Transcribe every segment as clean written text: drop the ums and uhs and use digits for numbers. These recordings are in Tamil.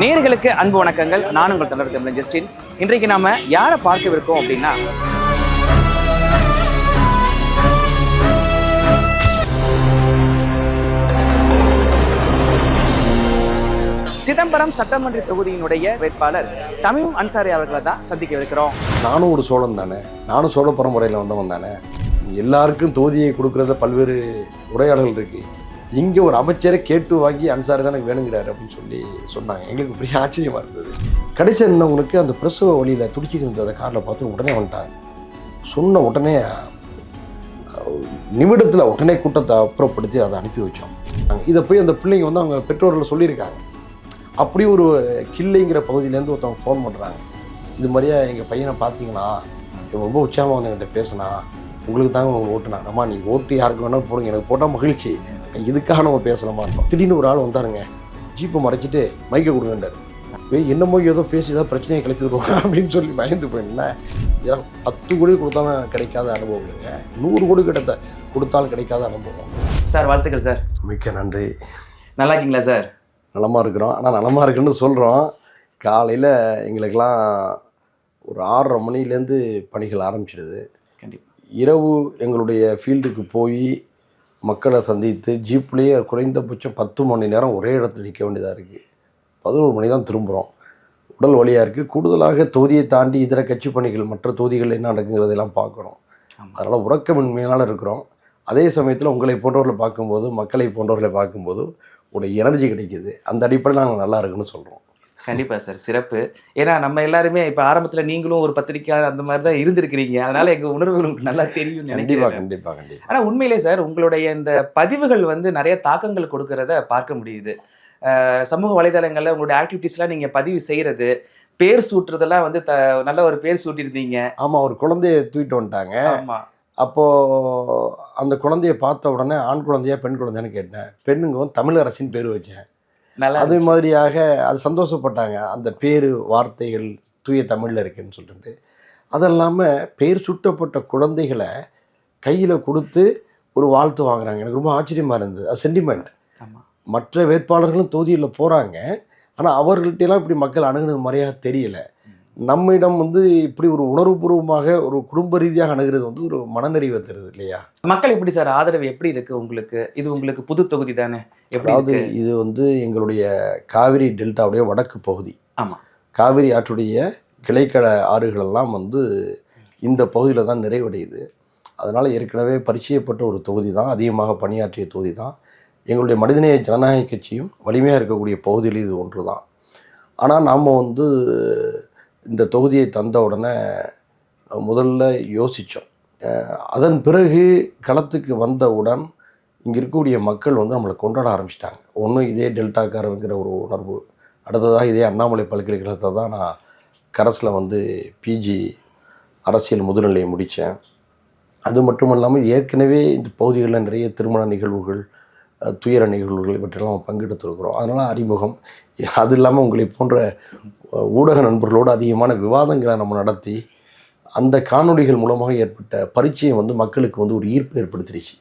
நேயர்களுக்கு அன்பு வணக்கங்கள். நான் உங்கள் தலைவர் தமிழன் ஜஸ்டின். இன்றைக்கு நாம யாரை பார்க்கவிருக்கோம் அப்படின்னா, சிதம்பரம் சட்டமன்ற தொகுதியினுடைய வேட்பாளர் தமீம் அன்சாரி அவர்களை தான் சந்திக்கவிருக்கிறோம். நானும் ஒரு சோழன் தானே, நானும் சோழ பரம்பரையில் வந்தவன் தானே. எல்லாருக்கும் தொகுதியை கொடுக்குறத பல்வேறு உரையாடல்கள் இருக்குது. இங்கே ஒரு அமைச்சரை கேட்டு வாங்கி அன்சாரி தான் எனக்கு வேணுங்கிறாரு அப்படின்னு சொல்லி சொன்னாங்க. எங்களுக்கு பெரிய ஆச்சரியமாக இருந்தது. கடைசி என்னவங்களுக்கு அந்த பிரசவ வழியில் துடிச்சிக்கிட்டு அந்த காரில் பார்த்து உடனே வந்துட்டாங்க. சொன்ன உடனே நிமிடத்தில் உடனே கூட்டத்தை அப்புறப்படுத்தி அதை அனுப்பி வச்சோம். இதை போய் அந்த பிள்ளைங்க வந்து அவங்க பெற்றோர்கள் சொல்லியிருக்காங்க. அப்படி ஒரு கிள்ளைங்கிற பகுதியிலேருந்து ஒருத்தவங்க ஃபோன் பண்ணுறாங்க. இது மாதிரியா எங்கள் பையனை பார்த்தீங்கன்னா ரொம்ப உற்சாகமாக வந்து என்கிட்ட பேசினா, உங்களுக்கு தாங்க உங்கள் ஓட்டுனா, நம்ம நீங்கள் ஓட்டு யாருக்கு வேணாலும் போடுங்க, எனக்கு போட்டால் மகிழ்ச்சி, இதுக்காக நம்ம பேசலாமா இருந்தோம். திடீர்னு ஒரு ஆள் வந்தாருங்க, ஜீப்பை மறைச்சிட்டு மைக்கை கொடுங்கன்றார். என்னமோ ஏதோ பேசி ஏதோ பிரச்சனையை கிளப்பி விடுவாங்க அப்படின்னு சொல்லி பயந்து போயிருந்தேன். 10 கோடி கொடுத்தாலும் கிடைக்காத அனுபவம் இல்லைங்க, 100 கோடி கொடுத்தாலும் கிடைக்காத அனுபவம். சார் வாழ்த்துக்கள் சார். மிக்க நன்றி. நல்லா இருக்கீங்களா சார்? நலமாக இருக்கிறோம். ஆனால் நலமாக இருக்குன்னு சொல்கிறோம். காலையில் எங்களுக்கெல்லாம் ஒரு 6:30 மணிலேருந்து பணிகள் ஆரம்பிச்சிடுது. கண்டிப்பாக இரவு எங்களுடைய ஃபீல்டுக்கு போய் மக்களை சந்தித்து ஜீப்லேயே குறைந்தபட்சம் 10 மணி நேரம் ஒரே இடத்துல நிற்க வேண்டியதாக இருக்குது. 11 மணி தான் திரும்புகிறோம். உடல் வலியாக இருக்குது. கூடுதலாக தொகுதியை தாண்டி இதர கட்சி பணிகள், மற்ற தொகுதிகள் என்ன நடக்குங்கிறதெல்லாம் பார்க்கணும். அதனால் உறக்கமின்மையினால் இருக்கிறோம். அதே சமயத்தில் உங்களை போன்றவர்களை பார்க்கும்போது, மக்களை போன்றவர்களை பார்க்கும்போது ஒரு எனர்ஜி கிடைக்கிது. அந்த அடிப்படையில் நாங்கள் நல்லா இருக்குன்னு சொல்கிறோம். கண்டிப்பாக சார், சிறப்பு. ஏன்னா நம்ம எல்லாருமே இப்போ ஆரம்பத்தில் நீங்களும் ஒரு பத்திரிக்கையாளர் அந்த மாதிரி தான் இருந்திருக்கிறீங்க. அதனால் எங்கள் உணர்வுகள் உங்களுக்கு நல்லா தெரியும். கண்டிப்பாக. ஆனால் உண்மையிலே சார், உங்களுடைய இந்த பதிவுகள் வந்து நிறைய தாக்கங்கள் கொடுக்கறத பார்க்க முடியுது. சமூக வலைதளங்களில் உங்களுடைய ஆக்டிவிட்டீஸ்லாம் நீங்கள் பதிவு செய்கிறது, பேர் சூட்டுறதெல்லாம் வந்து நல்ல ஒரு பேர் சூட்டியிருந்தீங்க. ஆமாம், ஒரு குழந்தைய தூக்கிட்டு வந்துட்டாங்க. ஆமாம். அப்போது அந்த குழந்தைய பார்த்த உடனே ஆண் குழந்தையா பெண் குழந்தைன்னு கேட்டேன். பெண்ணுங்க வந்து தமிழரசின்னு பேர் வச்சேன். அதே மாதிரியாக அது சந்தோஷப்பட்டாங்க. அந்த பேர் வார்த்தைகள் தூய தமிழில் இருக்குன்னு சொல்லிட்டு. அது இல்லாமல் பேர் சுட்டப்பட்ட குழந்தைகளை கையில் கொடுத்து ஒரு வாழ்த்து வாங்குறாங்க. எனக்கு ரொம்ப ஆச்சரியமாக இருந்தது. அது சென்டிமெண்ட். மற்ற வேட்பாளர்களும் தொகுதியில் போகிறாங்க, ஆனால் அவர்கள்ட்டெல்லாம் இப்படி மக்கள் அணுகுனது மாதிரியாக தெரியல. நம்மிடம் வந்து இப்படி ஒரு உணர்வுபூர்வமாக ஒரு குடும்ப ரீதியாக அணுகிறது வந்து ஒரு மனநிறைவை தருது இல்லையா? மக்கள் எப்படி சார் ஆதரவு எப்படி இருக்குது உங்களுக்கு? இது உங்களுக்கு புது தொகுதி தானே? அதாவது இது வந்து எங்களுடைய காவிரி டெல்டாவுடைய வடக்கு பகுதி. ஆமாம். காவிரி ஆற்றுடைய கிளைக்கட ஆறுகளெல்லாம் வந்து இந்த பகுதியில் தான் நிறைவடையுது. அதனால் ஏற்கனவே பரிச்சயப்பட்ட ஒரு தொகுதி தான், அதிகமாக பணியாற்றிய தொகுதி தான். எங்களுடைய மனிதநேய ஜனநாயக கட்சியும் வலிமையாக இருக்கக்கூடிய பகுதியில் இது ஒன்று தான். ஆனால் நாம் வந்து இந்த தொகுதியை தந்த உடனே முதல்ல யோசித்தோம். அதன் பிறகு களத்துக்கு வந்தவுடன் இங்கே இருக்கக்கூடிய மக்கள் வந்து நம்மளை கொண்டாட ஆரம்பிச்சிட்டாங்க. ஒன்று இதே டெல்டாக்காரங்கிற ஒரு உணர்வு, அடுத்ததாக இதே அண்ணாமலை பல்கலைக்கழகத்தை தான் நான் கரஸில் வந்து பிஜி அரசியல் முதுநிலையை முடித்தேன். அது மட்டும் இல்லாமல் ஏற்கனவே இந்த பகுதிகளில் நிறைய திருமண நிகழ்வுகள், துயர நிகழ்வுகள் இவற்றெல்லாம் பங்கெடுத்துருக்கிறோம். அதனால் அறிமுகம். அது இல்லாமல் உங்களை போன்ற ஊடக நண்பர்களோடு அதிகமான விவாதங்களை நம்ம நடத்தி அந்த காணொளிகள் மூலமாக ஏற்பட்ட பரிச்சயம் வந்து மக்களுக்கு வந்து ஒரு ஈர்ப்பு ஏற்படுத்திடுச்சு.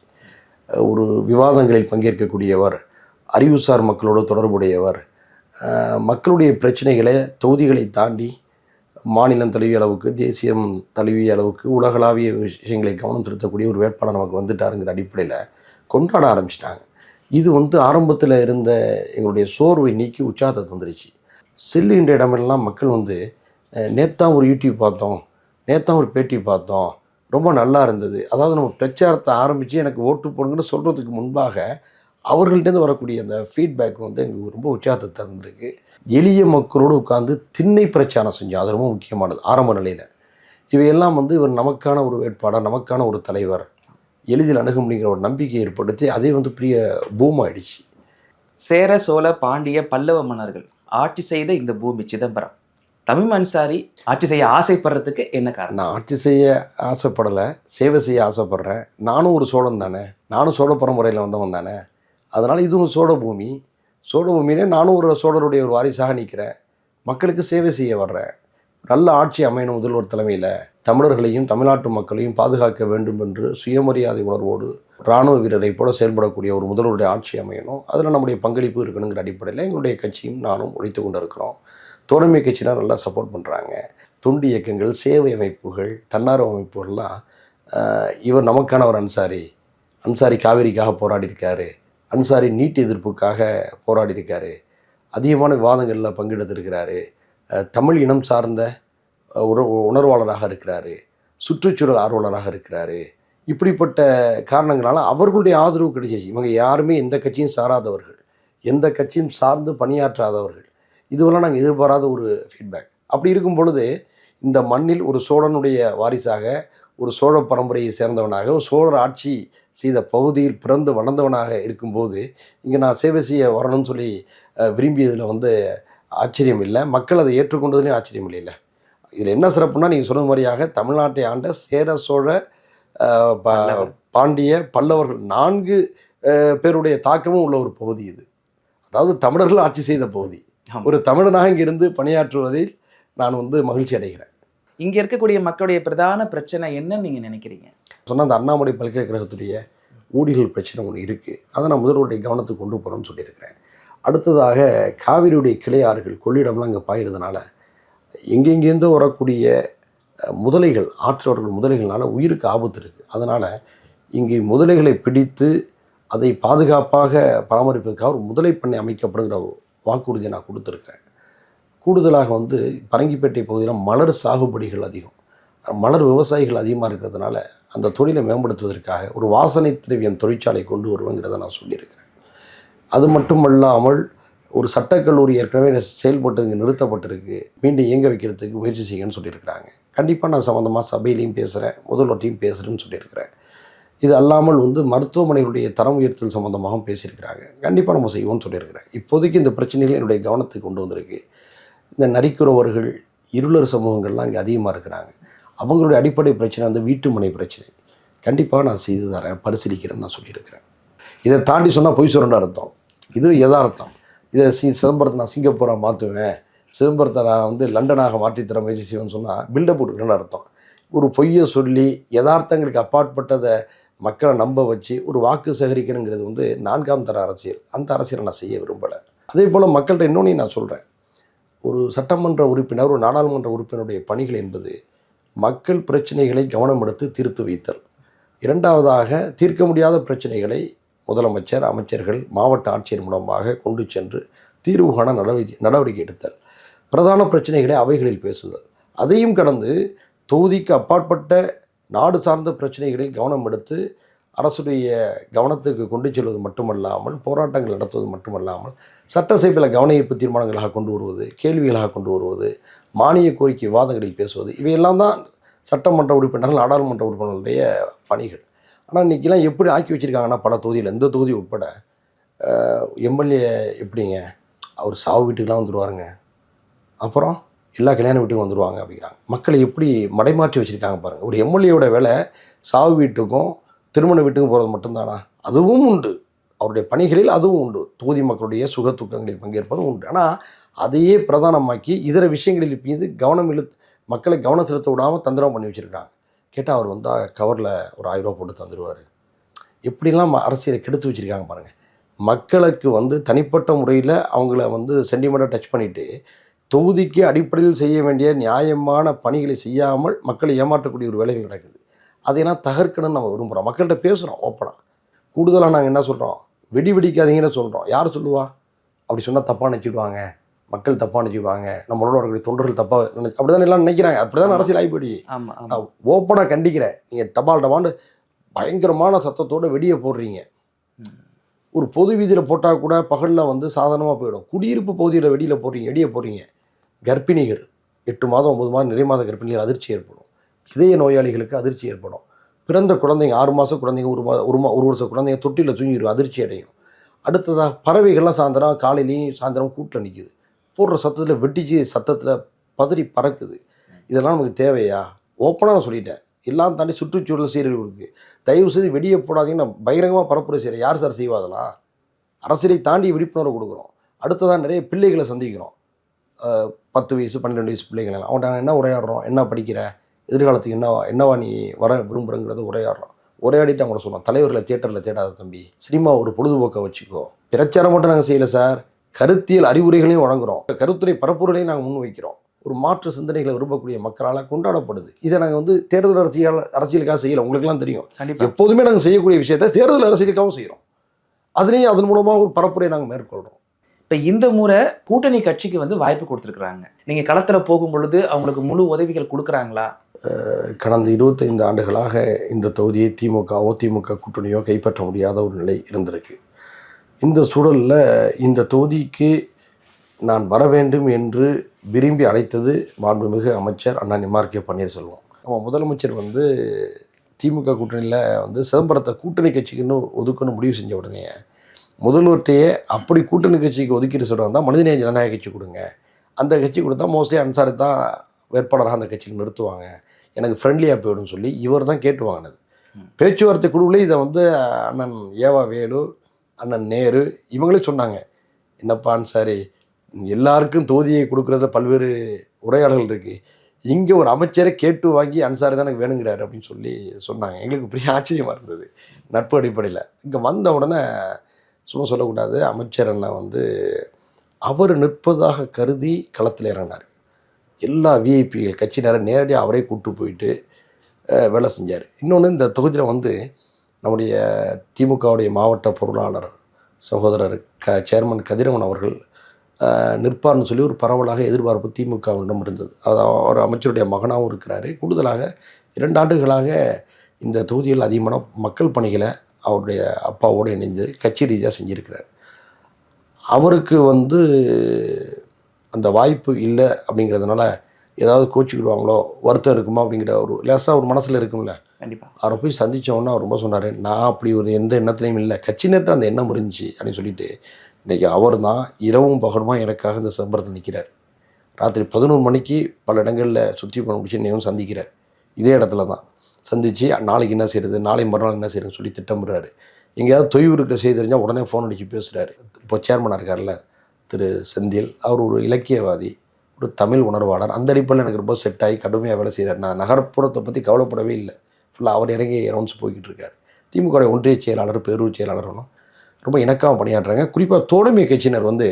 ஒரு விவாதங்களில் பங்கேற்கக்கூடியவர், அறிவுசார் மக்களோடு தொடர்புடையவர், மக்களுடைய பிரச்சனைகளை தொகுதிகளை தாண்டி மாநிலம் தழுவிய அளவுக்கு, தேசியம் தழுவிய அளவுக்கு, உலகளாவிய விஷயங்களை கவனம் செலுத்தக்கூடிய ஒரு வேட்பாளர் நமக்கு வந்துட்டாருங்கிற அடிப்படையில் கொண்டாட ஆரம்பிச்சிட்டாங்க. இது வந்து ஆரம்பத்தில் இருந்த எங்களுடைய சோர்வை நீக்கி உற்சாகத்தை தந்துருச்சு. செல்லுகின்ற இடமெல்லாம் மக்கள் வந்து நேத்தான் ஒரு யூடியூப் பார்த்தோம், நேத்தான் ஒரு பேட்டி பார்த்தோம், ரொம்ப நல்லா இருந்தது. அதாவது நம்ம பிரச்சாரத்தை ஆரம்பித்து எனக்கு ஓட்டு போடுங்கன்னு சொல்கிறதுக்கு முன்பாக அவர்கள்ட்டேருந்து வரக்கூடிய அந்த ஃபீட்பேக் வந்து எங்களுக்கு ரொம்ப உற்சாகத்தை தந்திருக்கு. எளிய மக்களோடு உட்கார்ந்து திண்ணை பிரச்சாரம் செஞ்சோம். அது ரொம்ப முக்கியமானது. ஆரம்ப நிலையில் இவையெல்லாம் வந்து இவர் நமக்கான ஒரு வேட்பாளர், நமக்கான ஒரு தலைவர், எளிதில் அணுக முடிகிற ஒரு நம்பிக்கை ஏற்படுத்தி அதே வந்து பெரிய பூம் ஆயிடுச்சு. சேர, சோழ, பாண்டிய, பல்லவ மன்னர்கள் ஆட்சி செய்த இந்த பூமி சிதம்பரம், தமீம் அன்சாரி ஆட்சி செய்ய ஆசைப்படுறதுக்கு என்ன காரணம்? நான் ஆட்சி செய்ய ஆசைப்படலை, சேவை செய்ய ஆசைப்பட்றேன். நானும் ஒரு சோழன் தானே, நானும் சோழ பரம்பரையில் வந்தவன் தானே. அதனால் இதுவும் சோழ பூமி. சோழ பூமியிலே நானும் ஒரு சோழருடைய ஒரு வாரிசாக நிற்கிறேன். மக்களுக்கு சேவை செய்ய வர்றேன். நல்ல ஆட்சி அமையணும் முதல்வர் தலைமையில். தமிழர்களையும் தமிழ்நாட்டு மக்களையும் பாதுகாக்க வேண்டும் என்று சுயமரியாதை உணர்வோடு இராணுவ வீரரை போல செயல்படக்கூடிய ஒரு முதல்வருடைய ஆட்சி அமையணும். அதில் நம்முடைய பங்களிப்பு இருக்கணுங்கிற அடிப்படையில் எங்களுடைய கட்சியும் நானும் உழைத்து கொண்டு இருக்கிறோம். தோழமை கட்சியினர் நல்லா சப்போர்ட் பண்ணுறாங்க. தொண்டு இயக்கங்கள், சேவை அமைப்புகள், தன்னார்வ அமைப்புகள்லாம் இவர் நமக்கான ஒரு அன்சாரி, அன்சாரி காவேரிக்காக போராடி இருக்காரு, அன்சாரி நீட் எதிர்ப்புக்காக போராடி இருக்காரு, அதிகமான விவாதங்களில் பங்கெடுத்திருக்கிறாரு, தமிழ் இனம் சார்ந்த உணர்வாளராக இருக்கிறாரு, சுற்றுச்சூழல் ஆர்வலராக இருக்கிறாரு. இப்படிப்பட்ட காரணங்களால் அவர்களுடைய ஆதரவு கிடைச்சிச்சு. இவங்க யாருமே எந்த கட்சியும் சாராதவர்கள், எந்த கட்சியும் சார்ந்து பணியாற்றாதவர்கள். இதுவெல்லாம் நாங்கள் எதிர்பாராத ஒரு ஃபீட்பேக். அப்படி இருக்கும் பொழுது இந்த மண்ணில் ஒரு சோழனுடைய வாரிசாக, ஒரு சோழ பரம்பரையை சேர்ந்தவனாக, ஒரு சோழர் ஆட்சி செய்த பகுதியில் பிறந்து வளர்ந்தவனாக இருக்கும்போது இங்கே நான் சேவை செய்ய வரணும்னு சொல்லி விரும்பியதில் ஆச்சரியம் இல்லை. மக்கள் அதை ஏற்றுக்கொண்டதுலேயும் ஆச்சரியம் இல்லை. இதில் என்ன சிறப்புன்னா, நீங்கள் சொன்ன மாதிரியாக தமிழ்நாட்டை ஆண்ட சேர, சோழ, பாண்டிய, பல்லவர்கள் 4 பேருடைய தாக்கமும் உள்ள ஒரு பகுதி இது. அதாவது தமிழர்கள் ஆட்சி செய்த பகுதி. ஒரு தமிழனாக இங்கிருந்து பணியாற்றுவதில் நான் மகிழ்ச்சி அடைகிறேன். இங்க இருக்கக்கூடிய மக்களுடைய பிரதான பிரச்சனை என்னன்னு நீங்க நினைக்கிறீங்க? சொன்னால் அந்த அண்ணாமலை பல்கலைக்கழகத்துடைய ஊழியர்கள் பிரச்சனை ஒன்று இருக்குது. அதை நான் முதல்வருடைய கவனத்துக்கு கொண்டு போகிறோன்னு சொல்லியிருக்கிறேன். அடுத்ததாக காவிரியுடைய கிளை ஆறுகள் கொள்ளிடம்லாம் இங்கே பாயிறதுனால எங்கெங்கேருந்தோ வரக்கூடிய முதலைகள், ஆற்றவர்கள் முதலைகள்னால உயிருக்கு ஆபத்து இருக்குது. அதனால் இங்கே முதலைகளை பிடித்து அதை பாதுகாப்பாக பராமரிப்பதற்காக ஒரு முதலை பண்ணை அமைக்கப்படுங்கிற வாக்குறுதியை நான் கொடுத்துருக்கேன். கூடுதலாக பரங்கிப்பேட்டை பகுதியில் மலர் சாகுபடிகள் அதிகம், மலர் விவசாயிகள் அதிகமாக இருக்கிறதுனால அந்த தொழிலை மேம்படுத்துவதற்காக ஒரு வாசனை திரவியம் தொழிற்சாலை கொண்டு வருவேங்கிறத நான் சொல்லியிருக்கிறேன். அது மட்டுமல்லாமல் ஒரு சட்டக்கல்லூரி ஏற்கனவே செயல்பட்டு இங்கே நிறுத்தப்பட்டிருக்கு, மீண்டும் இயங்க வைக்கிறதுக்கு முயற்சி செய்யுங்கன்னு சொல்லியிருக்கிறாங்க. கண்டிப்பாக நான் சம்மந்தமாக சபையிலையும் பேசுகிறேன், முதல்வர்கிட்டையும் பேசுகிறேன்னு சொல்லியிருக்கிறேன். இது அல்லாமல் மருத்துவமனைகளுடைய தரம் உயர்த்தல் சம்மந்தமாகவும் பேசியிருக்கிறாங்க. கண்டிப்பாக நம்ம செய்வோம்னு சொல்லியிருக்கிறேன். இப்போதைக்கு இந்த பிரச்சனைகளை என்னுடைய கவனத்துக்கு கொண்டு வந்திருக்கு. இந்த நரிக்குறவர்கள், இருளர் சமூகங்கள்லாம் இங்கே அதிகமாக இருக்கிறாங்க. அவங்களுடைய அடிப்படை பிரச்சனை வீட்டுமனை பிரச்சனை. கண்டிப்பாக நான் செய்து தரேன், பரிசீலிக்கிறேன்னு நான் சொல்லியிருக்கிறேன். இதை தாண்டி சொன்னால் பொய் சொல்கிறேன்னு அர்த்தம். இது யதார்த்தம். இதை சிதம்பரத்தை நான் சிங்கப்பூராக மாற்றுவேன், சிதம்பரத்தை நான் லண்டனாக மாற்றித்தர முயற்சி செய்வேன்னு சொன்னால் பில்டப் கொடுக்குறேன்னு அர்த்தம். ஒரு பொய்யை சொல்லி யதார்த்தங்களுக்கு அப்பாற்பட்டதை மக்களை நம்ப வச்சு ஒரு வாக்கு சேகரிக்கணுங்கிறது 4ஆம் தர அரசியல். அந்த அரசியலை நான் செய்ய விரும்பலை. அதே போல் மக்கள்கிட்ட இன்னொன்று நான் சொல்கிறேன். ஒரு சட்டமன்ற உறுப்பினர், ஒரு நாடாளுமன்ற உறுப்பினருடைய பணிகள் என்பது மக்கள் பிரச்சனைகளை கவனம் எடுத்து தீர்த்து வைத்தல். இரண்டாவதாக, தீர்க்க முடியாத பிரச்சனைகளை முதலமைச்சர், அமைச்சர்கள், மாவட்ட ஆட்சியர் மூலமாக கொண்டு சென்று தீர்வு காண நடவடிக்கை எடுத்தல். பிரதான பிரச்சனைகளை அவைகளில் பேசுதல். அதையும் கடந்து தொகுதிக்கு அப்பாற்பட்ட நாடு சார்ந்த பிரச்சனைகளில் கவனம் எடுத்து அரசுடைய கவனத்துக்கு கொண்டு செல்வது மட்டுமல்லாமல், போராட்டங்கள் நடத்துவது மட்டுமல்லாமல், சட்டசபையில் கவன ஈர்ப்பு தீர்மானங்களாக கொண்டு வருவது, கேள்விகளாக கொண்டு வருவது, மானிய கோரிக்கை விவாதங்களில் பேசுவது, இவையெல்லாம் தான் சட்டமன்ற உறுப்பினர்கள், நாடாளுமன்ற உறுப்பினர்களுடைய பணிகள். ஆனால் இன்றைக்கெல்லாம் எப்படி ஆக்கி வச்சுருக்காங்கன்னா, பல தொகுதியில், இந்த தொகுதி உட்பட எம்எல்ஏ எப்படிங்க, அவர் சாவு வீட்டுக்கெலாம் வந்துடுவாருங்க, அப்புறம் எல்லா கல்யாண வீட்டுக்கும் வந்துடுவாங்க அப்படிங்கிறாங்க. மக்களை எப்படி மடைமாற்றி வச்சுருக்காங்க பாருங்கள். ஒரு எம்எல்ஏவோட வேலை சாவு வீட்டுக்கும் திருமண வீட்டுக்கும் போகிறது மட்டும்தானா? அதுவும் உண்டு, அவருடைய பணிகளில் அதுவும் உண்டு. தொகுதி மக்களுடைய சுக துக்கங்களில் பங்கேற்பதும் உண்டு. ஆனால் அதையே பிரதானமாக்கி இதர விஷயங்களில் மீது மக்களை கவனம் செலுத்த விடாமல் தந்திரம் பண்ணி வச்சுருக்காங்க. கேட்டால் அவர் வந்தால் கவரில் ஒரு 1000 ரூபா போட்டு தந்துடுவார். எப்படிலாம் அரசியலை கெடுத்து வச்சுருக்காங்க பாருங்கள். மக்களுக்கு தனிப்பட்ட முறையில் அவங்கள சென்டிமெண்ட்டாக டச் பண்ணிவிட்டு தொகுதிக்கு அடிப்படையில் செய்ய வேண்டிய நியாயமான பணிகளை செய்யாமல் மக்களை ஏமாற்றக்கூடிய ஒரு வேலைகள் நடக்குது. அதையெல்லாம் தகர்க்கணும்னு நம்ம விரும்புகிறோம். மக்கள்கிட்ட பேசுகிறோம் ஓப்பனாக. கூடுதலாக நாங்கள் என்ன சொல்கிறோம், வெடிக்காதீங்கன்னு சொல்கிறோம். யார் சொல்லுவா? அப்படி சொன்னால் தப்பாக நினச்சிடுவாங்க, மக்கள் தப்பாக நினச்சிடுவாங்க, நம்மளோட இருக்கிற தொண்டர்கள் தப்பாக அப்படி தான் எல்லாம் நினைக்கிறாங்க. அப்படி தான் அரசியல் ஆகிப்போடி. நான் ஓப்பனாக கண்டிக்கிறேன். நீங்கள் டபாண்டு பயங்கரமான சத்தத்தோடு வெடியை போடுறீங்க. ஒரு பொது வீதியில் போட்டால் கூட பகலில் சாதாரணமாக போயிடும். குடியிருப்பு பகுதியில் வெடியை போடுறீங்க. கர்ப்பிணிகள் 8 மாதம் 9 மாதம் நிறைய மாத கர்ப்பிணிகள் அதிர்ச்சி ஏற்படும். இதய நோயாளிகளுக்கு அதிர்ச்சி ஏற்படும். பிறந்த குழந்தைங்க 6 மாத குழந்தைங்க, ஒரு வருஷ குழந்தைங்க தொட்டியில் தூங்கிடும், அதிர்ச்சி அடையும். அடுத்ததாக பறவைகள்லாம் காலையிலையும் சாயந்தரம் கூட்டில் நிற்குது. போடுற சத்தத்தில் வெட்டிச்சு, சத்தத்தில் பதறி பறக்குது. இதெல்லாம் நமக்கு தேவையா? ஓப்பனாக நான் சொல்லிட்டேன். எல்லாம் தாண்டி சுற்றுச்சூழல் சீரழிவு இருக்குது. தயவு செய்து வெடியை போடாதீங்கன்னா பகிரங்கமாக பரப்புரை செய்கிறேன். யார் சார் செய்வாதெல்லாம்? அரசியலை தாண்டி விழிப்புணர்வு கொடுக்குறோம். அடுத்ததாக நிறைய பிள்ளைகளை சந்திக்கிறோம். 10 வயசு 12 வயசு பிள்ளைகள். அவன்கிட்ட என்ன உரையாடுறோம், என்ன படிக்கிற, எதிர்காலத்துக்கு என்னவா நீ வர விரும்புகிறங்கிறத உரையாடுறோம். உரையாடிட்டு அவங்க சொன்னோம், தலைவர்களை தியேட்டரில் தேடாத தம்பி, சினிமா ஒரு பொழுதுபோக்கை வச்சுக்கோ. பிரச்சாரம் மட்டும் நாங்கள் செய்யலை சார், கருத்தியல் அறிவுரைகளையும் வழங்குகிறோம், கருத்துரை பரப்புரைகளையும் நாங்கள் முன் வைக்கிறோம். ஒரு மாற்று சிந்தனைகளை விரும்பக்கூடிய மக்களால் கொண்டாடப்படுது. இதை நாங்கள் வந்து தேர்தல் அரசியலுக்காக செய்யலை. உங்களுக்குலாம் தெரியும், எப்போதுமே நாங்கள் செய்யக்கூடிய விஷயத்தை தேர்தல் அரசியலுக்காகவும் செய்கிறோம். அதுலேயும் அதன் மூலமாக ஒரு பரப்புரை நாங்கள் மேற்கொள்கிறோம். இப்போ இந்த முறை கூட்டணி கட்சிக்கு வந்து வாய்ப்பு கொடுத்துருக்குறாங்க. நீங்கள் களத்தில் போகும் பொழுது அவங்களுக்கு முழு உதவிகள் கொடுக்குறாங்களா? கடந்த 25 ஆண்டுகளாக இந்த தொகுதியை திமுக கூட்டணியோ கைப்பற்ற முடியாத ஒரு நிலை இருந்திருக்கு. இந்த சூழலில் இந்த தொகுதிக்கு நான் வர வேண்டும் என்று விரும்பி அழைத்தது மாண்புமிகு அமைச்சர் அண்ணா எம்.ஆர்.கே. பன்னீர்செல்வம். அவன் முதலமைச்சர் வந்து திமுக கூட்டணியில் வந்து சிதம்பரத்தை கூட்டணி கட்சிக்குன்னு ஒதுக்குன்னு முடிவு செஞ்ச உடனே முதல்வர்கிட்டையே அப்படி கூட்டணி கட்சிக்கு ஒதுக்கீடு சொல்கிறாங்க தான் மனிதநேய ஜனநாயக கட்சி கொடுங்க, அந்த கட்சி கொடுத்தா மோஸ்ட்லி அன்சாரி தான் வேட்பாளராக அந்த கட்சியில் நிறுத்துவாங்க, எனக்கு ஃப்ரெண்ட்லியாக போய்டுன்னு சொல்லி இவர் தான் கேட்டு வாங்கினது. பேச்சுவார்த்தை குழுவில் இதை வந்து அண்ணன் ஏவா வேலு, அண்ணன் நேரு இவங்களே சொன்னாங்க, என்னப்பா அன்சாரி, எல்லாருக்கும் தொகுதியை கொடுக்குறத பல்வேறு உரையாடல்கள் இருக்குது, இங்கே ஒரு அமைச்சரை கேட்டு வாங்கி அன்சாரி தான் எனக்கு வேணுங்கிறாரு அப்படின்னு சொல்லி சொன்னாங்க. எங்களுக்கு பெரிய ஆச்சரியமாக இருந்தது. நட்பு அடிப்படையில் இங்கே வந்த உடனே சும்மா சொல்லக்கூடாது, அமைச்சர் அண்ணா வந்து அவர் நிற்பதாக கருதி களத்தில் இறங்கினார். எல்லா விஐபிகள் கட்சியினரை நேரடியாக அவரே கூப்பிட்டு போயிட்டு வேலை செஞ்சார். இன்னொன்று, இந்த தொகுதியில் வந்து நம்முடைய திமுகவுடைய மாவட்ட பொருளாளர் சகோதரர் சேர்மன் கதிரவன் அவர்கள் நிற்பார்னு சொல்லி ஒரு பரவலாக எதிர்பார்ப்பு திமுகவிடம் இருந்தது. அது அவர் அமைச்சருடைய மகனாகவும் இருக்கிறாரு. கூடுதலாக 2 ஆண்டுகளாக இந்த தொகுதியில் அதிகமான மக்கள் பணிகளை அவருடைய அப்பாவோடு இணைந்து கட்சி ரீதியாக செஞ்சுருக்கிறார். அவருக்கு வந்து அந்த வாய்ப்பு இல்லை அப்படிங்கிறதுனால ஏதாவது கோச்சிக்கிடுவாங்களோ, வருத்தம் இருக்குமா அப்படிங்கிற ஒரு லேசாக ஒரு மனசில் இருக்கும்ல. கண்டிப்பாக அவரை போய் சந்தித்தோன்னா அவர் ரொம்ப சொன்னார், நான் அப்படி ஒரு எந்த எண்ணத்துலையும் இல்லை, கட்சியினர்கிட்ட அந்த எண்ணம் இருந்துச்சு அப்படின்னு சொல்லிட்டு. இன்றைக்கி அவர் தான் இரவும் பகலுமா எனக்காக இந்த சிதம்பரத்தில் நிற்கிறார். ராத்திரி 11 மணிக்கு பல இடங்களில் சுற்றி பண்ண முடிச்சு நேரம் சந்திக்கிறார். இதே இடத்துல தான் சந்தித்து நாளைக்கு என்ன செய்கிறது, நாளை மறுநாள் என்ன செய்கிறதுன்னு சொல்லி திட்டமிடுறாரு. எங்கேயாவது தொய்வு இருக்கிற செய்தி தெரிஞ்சால் உடனே ஃபோன் அடித்து பேசுகிறாரு. இப்போ சேர்மனாக இருக்கார்ல திரு செந்தில், அவர் ஒரு இலக்கியவாதி, ஒரு தமிழ் உணர்வாளர். அந்த அடிப்படையில் எனக்கு ரொம்ப செட் ஆகி கடுமையாக வேலை செய்கிறார். நான் நகர்ப்புறத்தை பற்றி கவலைப்படவே இல்லை, ஃபுல்லாக அவர் இறங்கி ரவுண்ட்ஸ் போய்கிட்டு இருக்கார். திமுக ஒன்றிய செயலாளர், பேரூர் செயலாளரும் ரொம்ப இணக்கமாக பணியாற்றுறாங்க. குறிப்பாக தோழமை கட்சியினர் வந்து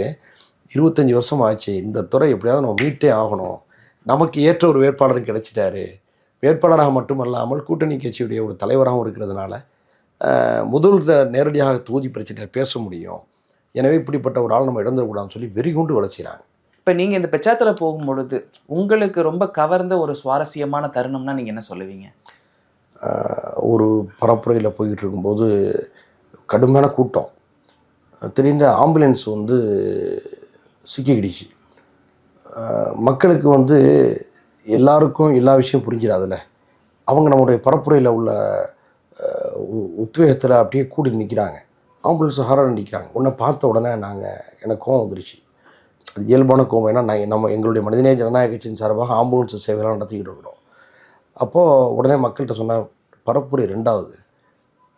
25 வருஷம் ஆச்சு, இந்த துறை எப்படியாவது நம்ம மீட்டே ஆகணும், நமக்கு ஏற்ற ஒரு வேட்பாளரும் கிடைச்சிட்டாரு, வேட்பாளராக மட்டுமல்லாமல் கூட்டணி கட்சியுடைய ஒரு தலைவராகவும் இருக்கிறதுனால முதல்ல நேரடியாக தொகுதி பிரச்சனையை பேச முடியும், எனவே இப்படிப்பட்ட ஒரு ஆள் நம்ம இழந்துடக்கூடாதுன்னு சொல்லி வெறிகொண்டு வேலை செய்கிறாங்க. இப்போ நீங்கள் இந்த பிரச்சாரத்தில் போகும் பொழுது உங்களுக்கு ரொம்ப கவர்ந்த ஒரு சுவாரஸ்யமான தருணம்னா நீங்கள் என்ன சொல்லுவீங்க? ஒரு பரப்புரையில் போய்கிட்டு இருக்கும்போது கடுமையான கூட்டம், திடீர்னு ஆம்புலன்ஸ் வந்து சிக்கிக்கிடுச்சு. மக்களுக்கு வந்து எல்லாருக்கும் எல்லா விஷயம் புரிஞ்சிடாதுல்ல. அவங்க நம்முடைய பரப்புரையில் உள்ள உத்வேகத்தில் அப்படியே கூடி நிற்கிறாங்க, ஆம்புலன்ஸ் ஹாரன் நிற்கிறாங்க. உன்னை பார்த்த உடனே எனக்கு கோவம் வந்துருச்சு. அது இயல்பான கோவம். ஏன்னா நம்ம எங்களுடைய மனிதநேய ஜனநாயக கட்சியின் சார்பாக ஆம்புலன்ஸ் சேவையெல்லாம் நடத்திக்கிட்டு இருக்கிறோம். அப்போது உடனே மக்கள்கிட்ட சொன்ன, பரப்புரை 2வது,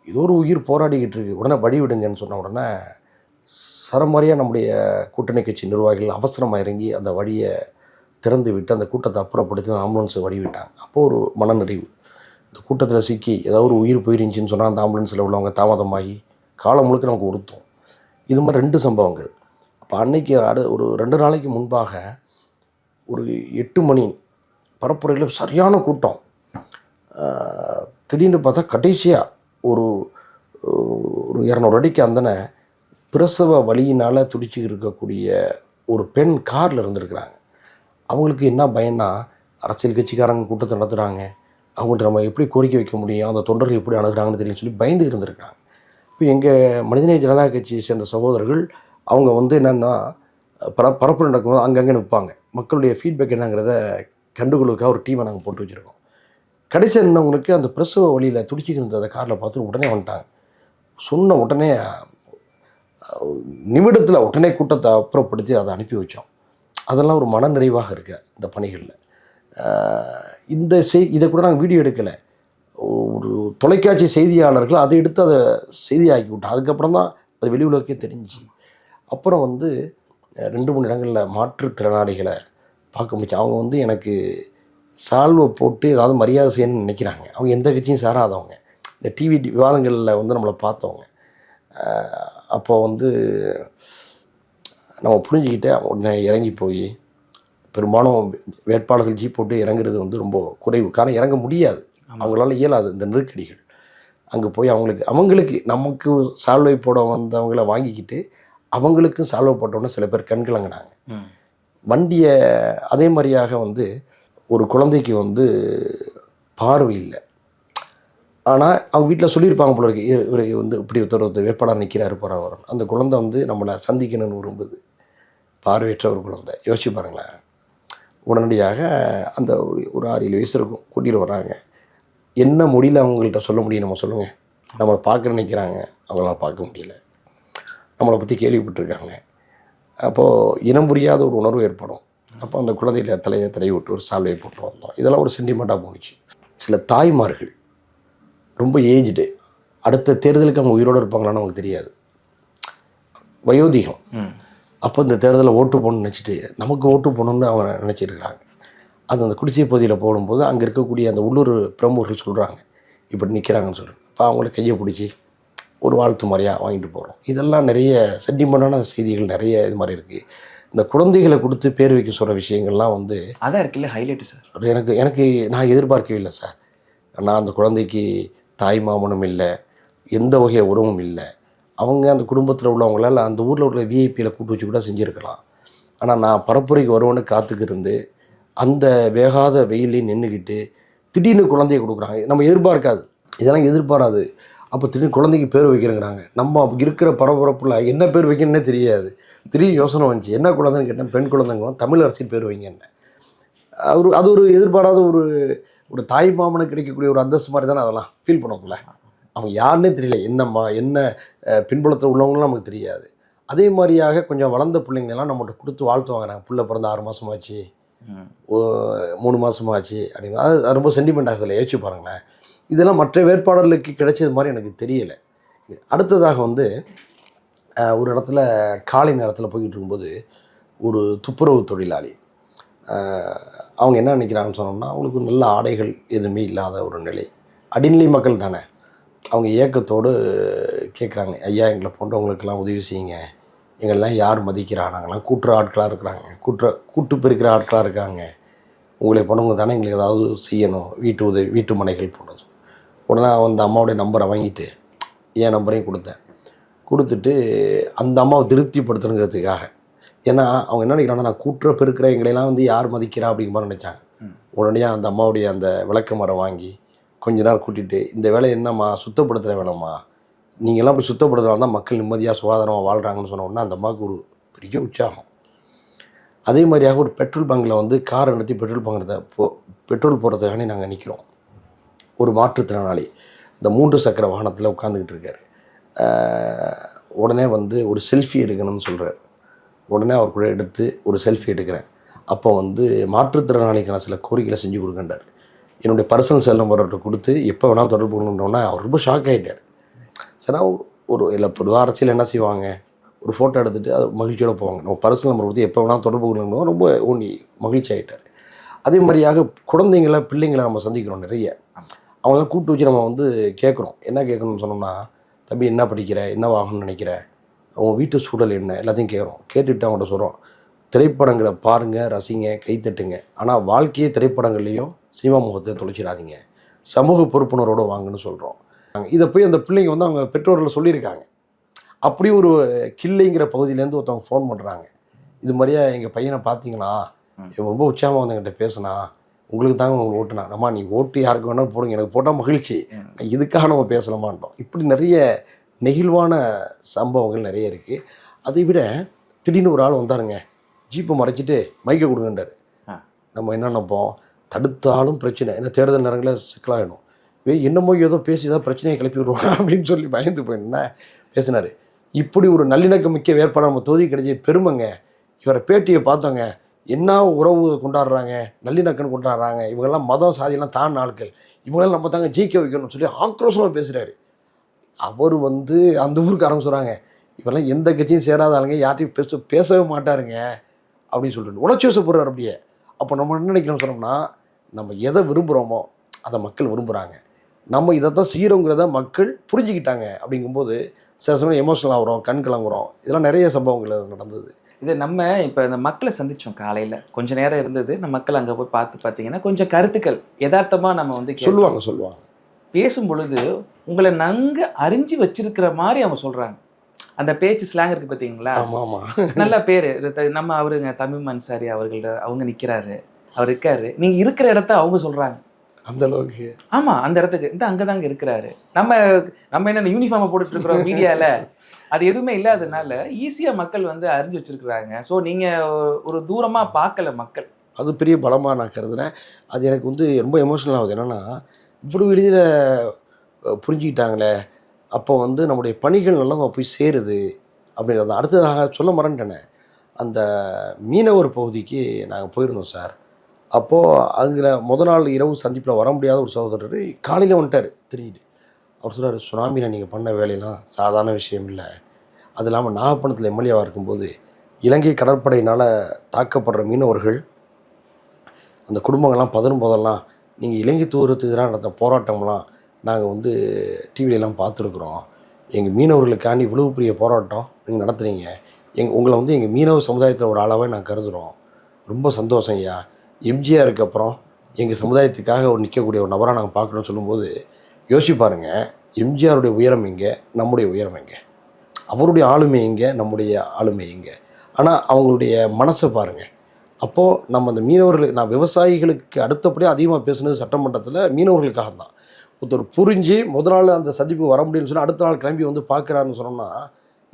ஏதோ ஒரு உயிர் போராடிக்கிட்டு இருக்குது, உடனே வழி விடுங்கன்னு சொன்ன உடனே சரமாரியாக நம்முடைய கூட்டணி கட்சி நிர்வாகிகள் அவசரமாக இறங்கி அந்த வழியை திறந்து விட்டு அந்த கூட்டத்தை அப்புறப்படுத்தி அந்த ஆம்புலன்ஸை வழி விட்டாங்க. அப்போது ஒரு மனநிறைவு. இந்த கூட்டத்தில் சிக்கி ஏதாவது ஒரு உயிர் போயிருந்துச்சின்னு சொன்னால் அந்த ஆம்புலன்ஸில் உள்ளவங்க தாமதமாகி காலம் முழுக்க நமக்கு உறுத்தும். இது மாதிரி 2 சம்பவங்கள். அப்போ அன்னைக்கு ஒரு 2 நாளைக்கு முன்பாக ஒரு 8 மணி பரப்புரையில் சரியான கூட்டம். திடீர்னு பார்த்தா கடைசியாக ஒரு 200 அடிக்கு அந்தன பிரசவ வலியினால் துடிச்சு இருக்கக்கூடிய ஒரு பெண் காரில் இருந்திருக்கிறாங்க. அவங்களுக்கு என்ன பயன்னா, அரசியல் கட்சிக்காரங்க கூட்டத்தை நடத்துகிறாங்க, அவங்கள்ட்ட நம்ம எப்படி கோரிக்கை வைக்க முடியும், அந்த தொண்டர்கள் எப்படி அணுகிறாங்கன்னு தெரியும் சொல்லி பயந்து இருந்திருக்கிறாங்க. இப்போ எங்கள் மனிதநேய ஜனநாயக கட்சியை சேர்ந்த சகோதரர்கள் அவங்க வந்து என்னென்னா பரப்பு நடக்கும்போது அங்கங்கே நிற்பாங்க, மக்களுடைய ஃபீட்பேக் என்னங்கிறத கண்டுகொள்ளுக்காக ஒரு டீமை நாங்கள் போட்டு வச்சுருக்கோம். கடைசி என்னவங்களுக்கு அந்த பிரசவ வழியில் துடிச்சிக்கிட்டு அந்த காரில் பார்த்து உடனே வந்துட்டாங்க. சொன்ன உடனே நிமிடத்தில் உடனே கூட்டத்தை அப்புறப்படுத்தி அதை அனுப்பி வச்சோம். அதெல்லாம் ஒரு மனநிறைவாக இருக்கு இந்த பணிகளில். இதை கூட நாங்கள் வீடியோ எடுக்கலை, ஒரு தொலைக்காட்சி செய்தியாளர்கள் அதை எடுத்து அதை செய்தியாக்கி விட்டோம். அதுக்கப்புறம் தான் அது வெளி உலகக்கே தெரிஞ்சு. அப்புறம் வந்து 2-3 இடங்களில் மாற்றுத்திறனாளிகளை பார்க்க முடிச்சு. அவங்க வந்து எனக்கு சால்வை போட்டு ஏதாவது மரியாதை செய்யணும்னு நினைக்கிறாங்க. அவங்க எந்த கட்சியும் சாராதவங்க. இந்த டிவி விவாதங்களில் வந்து நம்மளை பார்த்தவங்க. அப்போ வந்து நம்ம புரிஞ்சுக்கிட்டு உடனே இறங்கி போய் பெரும்பாலும் வேட்பாளர்கள் ஜீப் போட்டு இறங்குறது வந்து ரொம்ப குறைவு. காரணம் இறங்க முடியாது, அவங்களால இயலாது, இந்த நெருக்கடிகள். அங்கே போய் அவங்களுக்கு நமக்கு சால்வை போட வந்தவங்கள வாங்கிக்கிட்டு அவங்களுக்கும் சால்வை போட்டோன்னு சில பேர் கண்கலங்கினாங்க. வண்டியை அதே மாதிரியாக வந்து ஒரு குழந்தைக்கு வந்து பார்வை இல்லை, ஆனால் அவங்க வீட்டில் சொல்லியிருப்பாங்க போல இருக்கு, இவர் வந்து இப்படி ஒருத்தர் வேட்பாளர் நிற்கிறாரு போகிறார் வரும். அந்த குழந்தை வந்து நம்மளை சந்திக்கணும்னு விரும்புது, பார்வையற்ற ஒரு குழந்தை. யோசிச்சு பாருங்களேன். உடனடியாக அந்த ஒரு 6-7 வயசு இருக்கும், கூட்டிகிட்டு வர்றாங்க. என்ன மொழியில் அவங்கள்ட்ட சொல்ல முடியும்? நம்ம சொல்லுங்கள். நம்மளை பார்க்க நினைக்கிறாங்க, அவங்களால பார்க்க முடியல. நம்மளை பற்றி கேள்விப்பட்டிருக்காங்க. அப்போது இனம் புரியாத ஒரு உணர்வு ஏற்படும். அப்போ அந்த குழந்தையில தலையை விட்டு ஒரு சால்வையை போட்டு வந்தோம். இதெல்லாம் ஒரு சென்டிமெண்ட்டாக போணுச்சு. சில தாய்மார்கள் ரொம்ப ஏஜ்டு, அடுத்த தேர்தலுக்கு அவங்க உயிரோடு இருப்பாங்களான்னு நமக்கு தெரியாது, வயோதிகம். அப்போ இந்த தேர்தலில் ஓட்டு போடணும்னு நினச்சிட்டு நமக்கு ஓட்டு போடணும்னு அவங்க நினச்சிருக்கிறாங்க. அது அந்த குடிசை பகுதியில் போடும்போது அங்கே இருக்கக்கூடிய அந்த உள்ளூர் பிரமுகர்கள் சொல்கிறாங்க இப்படி நிற்கிறாங்கன்னு சொல்கிறாங்க. இப்போ அவங்கள கையை பிடிச்சி ஒரு வாழ்த்து முறையாக வாங்கிட்டு போகிறோம். இதெல்லாம் நிறைய சென்டிமெண்டான செய்திகள் நிறைய இது மாதிரி இருக்குது. இந்த குழந்தைகளை கொடுத்து பேர் வைக்க சொல்கிற விஷயங்கள்லாம் வந்து அதான் இருக்குல்ல ஹைலைட்டு சார். எனக்கு நான் எதிர்பார்க்கவே இல்லை சார். நான் அந்த குழந்தைக்கு தாய் மாமனும் இல்லை, எந்த வகை உறவும் இல்லை. அவங்க அந்த குடும்பத்தில் உள்ளவங்களால் அந்த ஊரில் உள்ள விஐபியில் கூட்டு வச்சு கூட செஞ்சுருக்கலாம். ஆனால் நான் பரப்புரைக்கு வருவேன்னு காத்துக்கிருந்து அந்த வேகாத வெயிலையும் நின்றுக்கிட்டு திடீர்னு குழந்தைய கொடுக்குறாங்க. நம்ம எதிர்பார்க்காது, இதெல்லாம் எதிர்பாராது. அப்போ திடீர்னு குழந்தைக்கு பேர் வைக்கிறேங்கிறாங்க. நம்ம இருக்கிற பரபரப்பில் என்ன பேர் வைக்கணுன்னே தெரியாது. திடீர்னு யோசனை வந்துச்சு, என்ன குழந்தைன்னு கேட்டேன். பெண் குழந்தைங்க தமிழ் அரசின் பேர் வைங்கன்னு. அது ஒரு எதிர்பாராத ஒரு தாய் மாமனுக்கு கிடைக்கக்கூடிய ஒரு அந்தஸ்து மாதிரி தானே அதெல்லாம் ஃபீல் பண்ணக்குள்ள. அவங்க யாருன்னே தெரியல, என்ன பின்புலத்தில் உள்ளவங்களும் நமக்கு தெரியாது. அதே மாதிரியாக கொஞ்சம் வளர்ந்த பிள்ளைங்களெல்லாம் நம்மகிட்ட கொடுத்து வாழ்த்து வாங்குறாங்க. பிள்ளை பிறந்த 6 மாதமாச்சு, 3 மாதமாச்சு அப்படிங்க. அது ரொம்ப சென்டிமெண்ட் ஆகுதில்ல, யோசிச்சு பாருங்களேன். இதெல்லாம் மற்ற வேட்பாளர்களுக்கு கிடைச்சது மாதிரி எனக்கு தெரியலை. அடுத்ததாக வந்து ஒரு இடத்துல காலை நேரத்தில் போய்கிட்டு இருக்கும்போது ஒரு துப்புரவு தொழிலாளி, அவங்க என்ன நினைக்கிறாங்கன்னு சொன்னோம்னா, அவங்களுக்கு நல்ல ஆடைகள் எதுவுமே இல்லாத ஒரு நிலை, அடிநிலை மக்கள் தானே. அவங்க ஏக்கத்தோடு கேட்குறாங்க, ஐயா எங்களை போன்றவங்களுக்கெல்லாம் உதவி செய்யுங்க, எங்களெல்லாம் யார் மதிக்கிறா, நாங்கள்லாம் கூட்டுற ஆட்களாக இருக்கிறாங்க, கூட்டு பெருக்கிற ஆட்களாக இருக்காங்க, உங்களை போனவங்க தானே எங்களுக்கு ஏதாவது செய்யணும், வீட்டு மனைகள் போனது. உடனே அந்த அம்மாவுடைய நம்பரை வாங்கிட்டு என் நம்பரையும் கொடுத்துட்டு அந்த அம்மாவை திருப்திப்படுத்தணுங்கிறதுக்காக. ஏன்னா அவங்க என்ன நினைக்கிறாங்கன்னா, நான் கூட்டுற பெருக்கிற எங்களையெல்லாம் வந்து யார் மதிக்கிறா அப்படிங்கிற மாதிரி நினச்சாங்க. உடனடியாக அந்த அம்மாவுடைய அந்த விளக்க மரம் வாங்கி கொஞ்ச நேரம் கூட்டிகிட்டு, இந்த வேலை என்னம்மா, சுத்தப்படுத்துகிற வேலைம்மா, நீங்கள்லாம் அப்படி சுத்தப்படுத்துகிறவங்க தான் மக்கள் நிம்மதியாக சுகாதாரமாக வாழ்கிறாங்கன்னு சொன்ன உடனே அந்த அம்மாவுக்கு ஒரு பெரிய உற்சாகம். அதே மாதிரியாக ஒரு பெட்ரோல் பங்கில் வந்து காரை நிறுத்தி பெட்ரோல் போடுறதுக்காண்டி நாங்கள் நிற்கிறோம். ஒரு மாற்றுத்திறனாளி இந்த 3 சக்கர வாகனத்தில் உட்காந்துக்கிட்டு இருக்கார். உடனே வந்து ஒரு செல்ஃபி எடுக்கணும்னு சொல்கிறார். உடனே அவர் கூட எடுத்து ஒரு செல்ஃபி எடுக்கிறேன். அப்போ வந்து மாற்றுத்திறனாளிக்கான சில கோரிக்கைகளை செஞ்சு கொடுக்கின்றார். என்னுடைய பர்சனல் செல் நம்பர்கிட்ட கொடுத்து எப்போ வேணால் தொடர்பு கொள்ளணுன்னா அவர் ரொம்ப ஷாக் ஆகிட்டார். சரினா இல்லை பொதுவாக அரசியல் என்ன செய்வாங்க, ஒரு ஃபோட்டோ எடுத்துகிட்டு அது மகிழ்ச்சியோடு போவாங்க. நம்ம பர்சனல் நம்பர் கொடுத்து எப்போ வேணால் தொடர்பு கொள்ளணும் ரொம்ப மகிழ்ச்சி ஆகிட்டார். அதே மாதிரியாக பிள்ளைங்களை நம்ம சந்திக்கிறோம் நிறைய. அவங்களாம் கூப்பிட்டு வச்சு நம்ம வந்து கேட்குறோம். என்ன கேட்கணும்னு சொன்னோம்னா, தம்பி என்ன படிக்கிற, என்ன வாங்கணும்னு நினைக்கிற, அவங்க வீட்டு சூழல் என்ன, எல்லாத்தையும் கேட்குறோம். கேட்டுவிட்டு அவங்கள்ட்ட சொல்கிறோம், திரைப்படங்களை பாருங்கள், ரசிங்க, கைத்தட்டுங்க. ஆனால் வாழ்க்கையே திரைப்படங்கள்லேயும் சினிமா முகத்தை தொலைச்சிடாதீங்க, சமூக பொறுப்புணர்வோடு வாங்கன்னு சொல்கிறோம். இதை போய் அந்த பிள்ளைங்க வந்து அவங்க பெற்றோர்கள் சொல்லியிருக்காங்க. அப்படி ஒரு கிள்ளைங்கிற பகுதியிலேருந்து ஒருத்தவங்க ஃபோன் பண்ணுறாங்க, இது மாதிரியா எங்கள் பையனை பார்த்தீங்களா, இவன் ரொம்ப உற்சாகமாக வந்து என்கிட்ட பேசுனா, உங்களுக்கு தாங்க உங்களுக்கு ஓட்டுனா, நம்ம நீ ஓட்டு யாருக்கு வேணாலும் போடுங்க, எனக்கு போட்டால் மகிழ்ச்சி, இதுக்காக நம்ம பேசலாமான்ட்டோம். இப்படி நிறைய நெகிழ்வான சம்பவங்கள் நிறைய இருக்குது. அதை விட திடீர்னு ஒரு ஆள் வந்தாருங்க, ஜீப்பை மறைச்சிட்டு மைக்கை கொடுங்கன்றார். நம்ம என்ன நினைப்போம், தடுத்தாலும் பிரச்சனை, ஏன்னா தேர்தல் நேரங்களில் சிக்கலாகிடும், என்னமோ ஏதோ பேசி ஏதாவது பிரச்சனையை கிளப்பி விடுவாங்க அப்படின்னு சொல்லி பயந்து போயின்னா பேசினார். இப்படி ஒரு நல்லிணக்கம் மிக்க வேட்பாளர் நம்ம தொகுதி கிடைச்சி பெருமைங்க. இவரை பேட்டியை பார்த்தோங்க, என்ன உறவு கொண்டாடுறாங்க, நல்லிணக்கம் கொண்டாடுறாங்க, இவங்கெல்லாம் மதம் சாதியெல்லாம் தான் ஆட்கள், இவங்களாம் நம்ம தாங்க ஜெயிக்க வைக்கணும்னு சொல்லி ஆக்ரோஷமாக பேசுகிறாரு. அவர் வந்து அந்த ஊருக்கு ஆரம்பிச்சுறாங்க, இவரெல்லாம் எந்த கட்சியும் சேராத ஆளுங்க, யார்ட்டையும் பேசவே மாட்டாருங்க அப்படின்னு சொல்லிட்டு உணர்ச்சி வசப்படுறார் அப்படியே. அப்போ நம்ம என்ன நினைக்கிறோம் சொன்னோம்னா, நம்ம எதை விரும்புகிறோமோ அதை மக்கள் விரும்புகிறாங்க. நம்ம இதைத்தான் செய்கிறோங்கிறத மக்கள் புரிஞ்சுக்கிட்டாங்க. அப்படிங்கும்போது சில சமயம் எமோஷனல் ஆகிறோம், கண் கலங்குறோம். இதெல்லாம் நிறைய சம்பவங்கள் நடந்தது. இது நம்ம இப்போ இந்த மக்களை சந்திச்சோம் காலையில் கொஞ்ச நேரம் இருந்தது. நம்ம மக்கள் அங்கே போய் பார்த்தீங்கன்னா கொஞ்சம் கருத்துக்கள் யதார்த்தமாக நம்ம வந்து சொல்லுவாங்க. பேசும் பொழுது உங்களை நன்கு அறிஞ்சு வச்சிருக்கிற மாதிரி அவங்க சொல்கிறாங்க. அந்த பேச்சு ஸ்லாங் இருக்குது பார்த்தீங்களா? ஆமாம். நல்ல பேர் நம்ம அவருங்க தமிம் அன்சாரி அவங்க நிற்கிறாரு, அவர் இருக்காரு. நீங்கள் இருக்கிற இடத்த அவங்க சொல்கிறாங்க அந்த அளவுக்கு. ஆமாம், அந்த இடத்துக்கு இந்த அங்கே தாங்க இருக்கிறாரு. நம்ம என்ன யூனிஃபார்மை போட்டுட்டு இருக்கிறோம் மீடியாவில், அது எதுவுமே இல்லாததுனால ஈஸியாக மக்கள் வந்து அறிஞ்சு வச்சிருக்கிறாங்க. ஸோ நீங்கள் ஒரு தூரமாக பார்க்கல மக்கள். அது பெரிய பலமாக நான் கருதுனேன். அது எனக்கு வந்து ரொம்ப எமோஷனல் ஆகுது. என்னென்னா இவ்வளோ எளிதில் புரிஞ்சுக்கிட்டாங்களே, அப்போ வந்து நம்முடைய பணிகள் நல்லா நம்ம போய் சேருது அப்படிங்கிறது. அடுத்ததாக சொல்ல மறந்துட்டேனே, அந்த மீனவர் பகுதிக்கு நாங்கள் போயிருந்தோம் சார். அப்போது அங்கே முதல் நாள் இரவு சந்திப்பில் வர முடியாத ஒரு சகோதரர் காலையில் வந்துட்டார் திரும்பிட்டு. அவர் சொல்கிறார், சுனாமியில் நீங்கள் பண்ண வேலையெல்லாம் சாதாரண விஷயம் இல்லை. அது இல்லாமல் நாகப்பட்டினத்தில் எம்எல்ஏவாக இருக்கும்போது இலங்கை கடற்படையினால் தாக்கப்படுற மீனவர்கள் அந்த குடும்பங்கள்லாம் பதறும் போதெல்லாம் நீங்கள் இலங்கை தூரத்துக்கு எதிராக நடந்த போராட்டம்லாம் நாங்கள் வந்து டிவிலெலாம் பார்த்துருக்குறோம். எங்கள் மீனவர்களுக்காண்டி இவ்வளவு பெரிய போராட்டம் நீங்கள் நடத்துகிறீங்க. உங்களை வந்து எங்கள் மீனவ சமுதாயத்தில் ஒரு ஆளாகவே நாங்கள் கருதுகிறோம். ரொம்ப சந்தோஷம் ஐயா. எம்ஜிஆருக்கு அப்புறம் எங்கள் சமுதாயத்துக்காக ஒரு நிற்கக்கூடிய ஒரு நபராக நாங்கள் பார்க்குறோன்னு சொல்லும்போது யோசிச்சு பாருங்கள், எம்ஜிஆருடைய உயரம் எங்கே, நம்முடைய உயரம் எங்கே, அவருடைய ஆளுமை எங்கே, நம்முடைய ஆளுமை எங்கே. ஆனால் அவங்களுடைய மனசை பாருங்கள். அப்போது நம்ம அந்த மீனவர்களுக்கு, நான் விவசாயிகளுக்கு அடுத்தபடியாக அதிகமாக பேசுனது சட்டமன்றத்தில் மீனவர்களுக்காக தான். ஒருத்தர் புரிஞ்சு முதல் நாள் அந்த சந்திப்பு வர முடியும்னு சொன்னால் அடுத்த நாள் கிளம்பி வந்து பார்க்குறாருன்னு சொன்னோம்னா,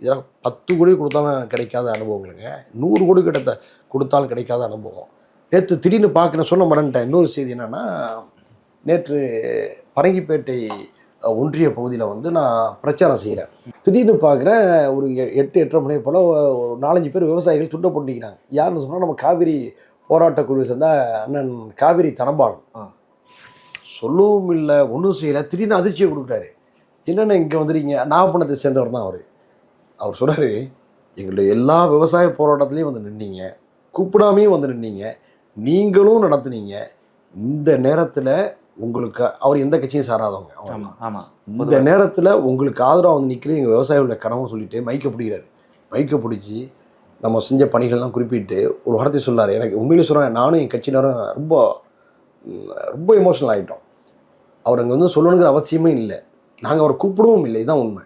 இதெல்லாம் 10 கோடி கொடுத்தாலும் கிடைக்காத அனுபவங்களுங்க. 100 கோடி கிட்ட கொடுத்தாலும் கிடைக்காத அனுபவம். நேற்று திடீர்னு பார்க்குறேன், சொல்ல மறந்துட்டேன். இன்னொரு செய்தி என்னென்னா, நேற்று பரங்கிப்பேட்டை ஒன்றிய பகுதியில் வந்து நான் பிரச்சாரம் செய்கிறேன். திடீர்னு பார்க்குறேன், ஒரு 8-8:30 மணி போல் ஒரு 4-5 பேர் விவசாயிகள் துண்டை போட்டுக்கிறாங்க. யாருன்னு சொன்னால் நம்ம காவிரி போராட்ட குழுவை சேர்ந்த அண்ணன் காவிரி தனபாலன். சொல்லவும் இல்லை, ஒன்றும் செய்யலை. திடீர்னு அதிர்ச்சியை கொடுக்குறாரு. என்னென்ன இங்கே வந்துடுறீங்க? நாகப்பட்டினத்தை சேர்ந்தவர் தான் அவர் சொல்கிறார், எங்களுடைய எல்லா விவசாய போராட்டத்துலேயும் வந்து நின்னீங்க, கூப்பிடாமையும் வந்து நின்னீங்க, நீங்களும் நடத்துனீங்க. இந்த நேரத்தில் உங்களுக்கு, அவர் எந்த கட்சியும் சாராதவங்க, இந்த நேரத்தில் உங்களுக்கு ஆதரவாக வந்து நிற்கிறது எங்கள் விவசாயிகளுடைய கடவுன்னு சொல்லிட்டு மைக்கை பிடிக்கிறாரு. மைக்கை பிடிச்சி நம்ம செஞ்ச பணிகள்லாம் குறிப்பிட்டு ஒரு வார்த்தை சொல்லார். எனக்கு உண்மையிலே சொல்கிறேன், நானும் என் கட்சியினரும் ரொம்ப ரொம்ப எமோஷனல் ஆகிட்டோம். அவர் அங்கே வந்து சொல்லணுங்கிற அவசியமே இல்லை, நாங்கள் அவரை கூப்பிடவும் இல்லை. இதுதான் உண்மை.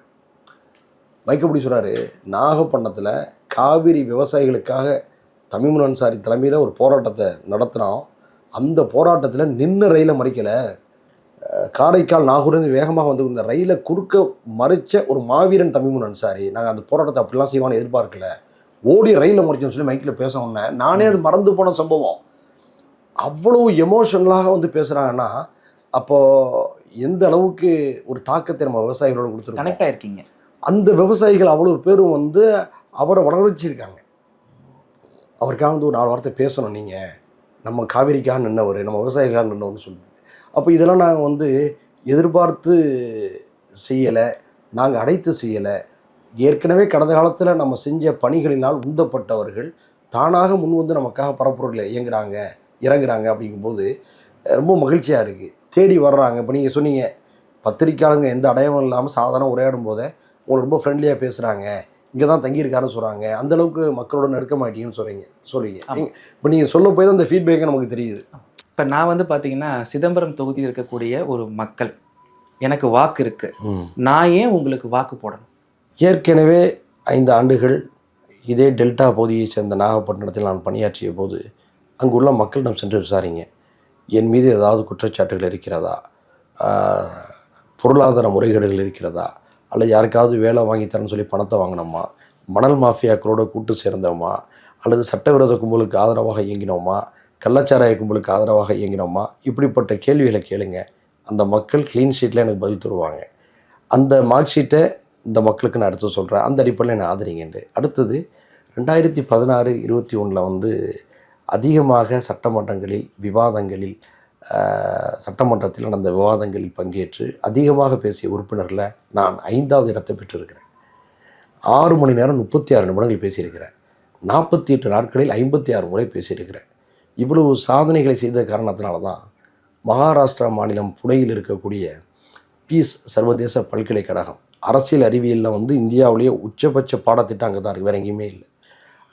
மைக்கை பிடி சொல்கிறாரு, நாகப்பட்டினத்தில் காவிரி விவசாயிகளுக்காக தமிமுன் அன்சாரி தலைமையில் ஒரு போராட்டத்தை நடத்தினோம். அந்த போராட்டத்தில் நின்று ரயிலை மறிக்கலை, காரைக்கால் நாகூர்லேருந்து வேகமாக வந்து இந்த ரயிலை குறுக்க மறித்த ஒரு மாவீரன் தமிமுன் அன்சாரி. நாங்கள் அந்த போராட்டத்தை அப்படிலாம் செய்வான்னு எதிர்பார்க்கல, ஓடி ரயிலில் மறிச்சோன்னு சொல்லி மைக்கில் பேச உடனே நானே அது மறந்து போன சம்பவம். அவ்வளோ எமோஷனலாக வந்து பேசுகிறாங்கன்னா, அப்போது எந்த அளவுக்கு ஒரு தாக்கத்தை நம்ம விவசாயிகளோட கொடுத்துருக்கோம், கனெக்ட் ஆகிருக்கீங்க. அந்த விவசாயிகள் அவ்வளோ பேரும் வந்து அவரை வளர்ச்சிருக்காங்க. அவருக்காக வந்து ஒரு 4 வார்த்தை பேசணும், நீங்கள் நம்ம காவிரிக்காக நின்றவர், நம்ம விவசாயிகளுக்காக நின்றவர்னு சொல்லுது. அப்போ இதெல்லாம் நாங்கள் வந்து எதிர்பார்த்து செய்யலை, நாங்கள் அடைத்து செய்யலை. ஏற்கனவே கடந்த காலத்தில் நம்ம செஞ்ச பணிகளினால் உந்தப்பட்டவர்கள் தானாக முன் வந்து நமக்காக பரப்புரையில் இறங்குறாங்க. அப்படிங்கும்போது ரொம்ப மகிழ்ச்சியாக இருக்குது. தேடி வர்றாங்க. இப்போ நீங்கள் சொன்னீங்க, பத்திரிக்கையாளங்க எந்த அடையாளம் இல்லாமல் சாதாரண உரையாடும் போதே உங்களை ரொம்ப ஃப்ரெண்ட்லியாக பேசுகிறாங்க, இங்கே தான் தங்கியிருக்காருன்னு சொல்கிறாங்க, அந்தளவுக்கு மக்களோட நெருக்கமாயிட்டீங்கன்னு சொல்கிறீங்க. இப்போ நீங்கள் சொல்ல போய் தான் இந்த ஃபீட்பேக்கே நமக்கு தெரியுது. இப்போ நான் வந்து பார்த்தீங்கன்னா சிதம்பரம் தொகுதியில் இருக்கக்கூடிய ஒரு மக்கள், எனக்கு வாக்கு இருக்குது, நான் ஏன் உங்களுக்கு வாக்கு போடணும்? ஏற்கனவே 5 ஆண்டுகள் இதே டெல்டா பகுதியை சேர்ந்த நாகப்பட்டினத்தில் நான் பணியாற்றிய போது அங்குள்ள மக்களிடம் சென்று விசாரிங்க, என் மீது ஏதாவது குற்றச்சாட்டுகள் இருக்கிறதா, பொருளாதார முறைகேடுகள் இருக்கிறதா, அல்லது யாருக்காவது வேலை வாங்கித்தரேன்னு சொல்லி பணத்தை வாங்கினோமா, மணல் மாஃபியாக்களோட கூட்டு சேர்ந்தோமா, அல்லது சட்டவிரோத கும்பலுக்கு ஆதரவாக இயங்கினோமா, கள்ளச்சாராய கும்பலுக்கு ஆதரவாக இயங்கினோமா, இப்படிப்பட்ட கேள்விகளை கேளுங்க. அந்த மக்கள் க்ளீன் ஷீட்டில் எனக்கு பதில் தருவாங்க. அந்த மார்க் ஷீட்டை இந்த மக்களுக்கு நான் எடுத்து சொல்கிறேன், அந்த அடிப்படையில் என்னை ஆதரிங்கண்டு. அடுத்தது 2016-21 வந்து அதிகமாக சட்டமன்றங்களில் விவாதங்களில் சட்டமன்றத்தில் நடந்த விவாதங்களில் பங்கேற்று அதிகமாக பேசிய உறுப்பினரில் நான் 5வது இடத்தை பெற்றிருக்கிறேன். 6 மணி நேரம் 36 நிமிடங்கள் பேசியிருக்கிறேன். 48 நாட்களில் 56 முறை பேசியிருக்கிறேன். இவ்வளவு சாதனைகளை செய்த காரணத்தினால தான் மகாராஷ்டிரா மாநிலம் புனேயில் இருக்கக்கூடிய பீஸ் சர்வதேச பல்கலைக்கழகம். அரசியல் அறிவியலில் வந்து இந்தியாவிலேயே உச்சபட்ச பாடத்திட்டம் அங்கே தான் இருக்குது, வேறு எங்கேயுமே இல்லை.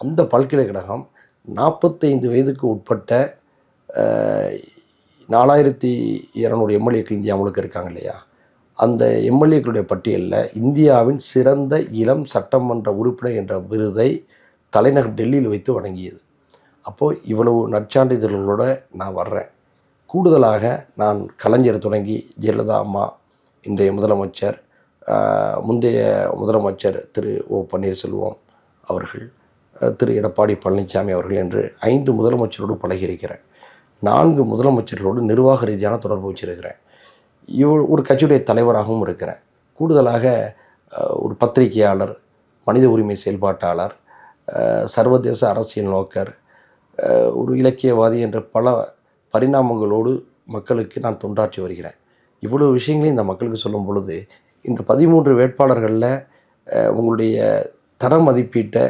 அந்த பல்கலைக்கழகம் 45 வயதுக்கு உட்பட்ட 4200 எம்எல்ஏக்கள் இந்தியா முழுக்க இருக்காங்க இல்லையா, அந்த எம்எல்ஏக்களுடைய பட்டியலில் இந்தியாவின் சிறந்த இளம் சட்டமன்ற உறுப்பினர் என்ற விருதை தலைநகர் டெல்லியில் வைத்து வழங்கியது. அப்போது இவ்வளவு நற்சான்றிதழ்களோடு நான் வர்றேன். கூடுதலாக நான் கலைஞர் தொடங்கி ஜெயலலிதா அம்மா, இன்றைய முதலமைச்சர், முந்தைய முதலமைச்சர் திரு ஓ பன்னீர்செல்வம் அவர்கள், திரு எடப்பாடி பழனிசாமி அவர்கள் என்று 5 முதலமைச்சரோடு பழகியிருக்கிறேன். 4 முதலமைச்சர்களோடு நிர்வாக ரீதியான தொடர்பு வச்சிருக்கிறேன். ஒரு கட்சியுடைய தலைவராகவும் இருக்கிறேன். கூடுதலாக ஒரு பத்திரிகையாளர், மனித உரிமை செயல்பாட்டாளர், சர்வதேச அரசியல் நோக்கர், ஒரு இலக்கியவாதி என்ற பல பரிணாமங்களோடு மக்களுக்கு நான் தொண்டாற்றி வருகிறேன். இவ்வளவு விஷயங்களையும் இந்த மக்களுக்கு சொல்லும் பொழுது, இந்த 13 வேட்பாளர்களில் உங்களுடைய தர மதிப்பீட்டை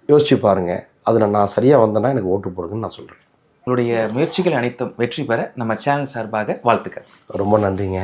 யோசிச்சு பாருங்கள். அதில் நான் சரியாக வந்தேன்னா எனக்கு ஓட்டு போடுங்கன்னு நான் சொல்கிறேன். உங்களுடைய முயற்சிகள் அனைத்தும் வெற்றி பெற நம்ம சேனல் சார்பாக வாழ்த்துக்கள். ரொம்ப நன்றிங்க.